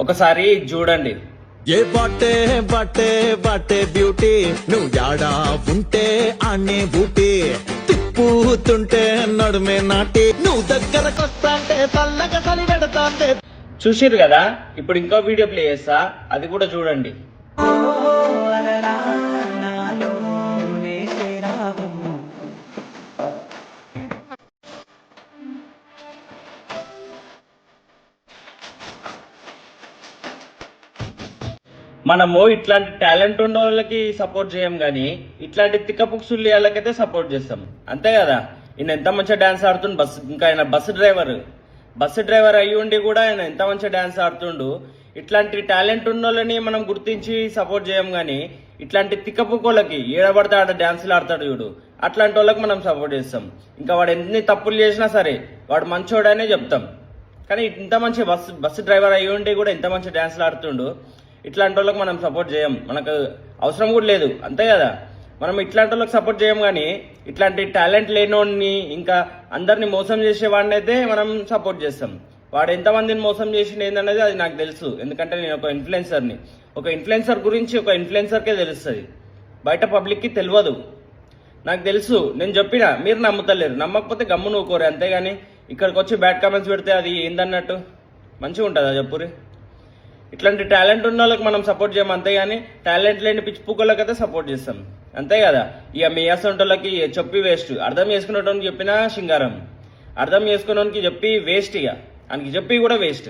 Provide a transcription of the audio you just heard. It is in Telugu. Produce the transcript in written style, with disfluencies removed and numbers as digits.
ఒకసారి చూడండి. ఏ బాటే బాటే బాటే బ్యూటీ నువ్వు యాడా ఉంటే ఆనే బూటీ తిప్పుతుంటే నడుమే నాటి నువ్వు దగ్గరకొస్తాంటే చల్లగా చలి పెడతాంటే. చూసిరు కదా, ఇప్పుడు ఇంకో వీడియో ప్లే చేస్తా, అది కూడా చూడండి. మనము ఇట్లాంటి టాలెంట్ ఉన్న వాళ్ళకి సపోర్ట్ చేయం కానీ ఇట్లాంటి తిక్కపుక్సులు వాళ్ళకైతే సపోర్ట్ చేస్తాం, అంతే కదా. ఈయన ఎంత మంచిగా డాన్స్ ఆడుతుండు, ఇంకా ఆయన బస్సు డ్రైవర్ అయ్యి ఉండి కూడా ఆయన ఎంత మంచిగా డాన్స్ ఆడుతుండు. ఇట్లాంటి టాలెంట్ ఉన్న వాళ్ళని మనం గుర్తించి సపోర్ట్ చేయం కానీ ఇట్లాంటి తిక్కపుక్కోళ్ళకి ఏడబడితే ఆడ డాన్సులు ఆడతాడు చూడు, అట్లాంటి వాళ్ళకి మనం సపోర్ట్ చేస్తాం. ఇంకా వాడు ఎన్ని తప్పులు చేసినా సరే వాడు మంచోడనే చెప్తాం. కానీ ఇంత మంచి బస్సు డ్రైవర్ అయ్యి ఉండి కూడా ఇంత మంచి డాన్సులు ఆడుతుండు, ఇట్లాంటి వాళ్ళకి మనం సపోర్ట్ చేయం, మనకు అవసరం కూడా లేదు, అంతే కదా. మనం ఇట్లాంటి వాళ్ళకి సపోర్ట్ చేయం కానీ ఇట్లాంటి టాలెంట్ లేనోడిని ఇంకా అందరిని మోసం చేసేవాడిని అయితే మనం సపోర్ట్ చేస్తాం. వాడు ఎంతమందిని మోసం చేసింది ఏందనేది అది నాకు తెలుసు, ఎందుకంటే నేను ఒక ఇన్ఫ్లుయెన్సర్ని. ఒక ఇన్ఫ్లుయెన్సర్ గురించి ఒక ఇన్ఫ్లుయెన్సర్కే తెలుస్తుంది, బయట పబ్లిక్కి తెలియదు. నాకు తెలుసు, నేను చెప్పినా, మీరు నమ్ముతలేరు. నమ్మకపోతే గమ్ము నువ్వుకోరు, అంతేగాని ఇక్కడికి వచ్చి బ్యాడ్ కామెంట్స్ పెడితే అది ఏందన్నట్టు మంచిగా ఉంటుందా చెప్పురి. ఇట్లాంటి టాలెంట్ ఉన్న వాళ్ళకి మనం సపోర్ట్ చేయం, అంతేగాని టాలెంట్ లేని పిచ్చి పుక్కలకి అయితే సపోర్ట్ చేస్తాం, అంతే కదా. ఇక మీ అసంటోళ్ళకి చెప్పి వేస్ట్, అర్థం చేసుకునేటోనికి చెప్పినా సింగారం, అర్థం చేసుకునేవానికి చెప్పి వేస్ట్, ఇక ఆయనకి చెప్పి కూడా వేస్ట్.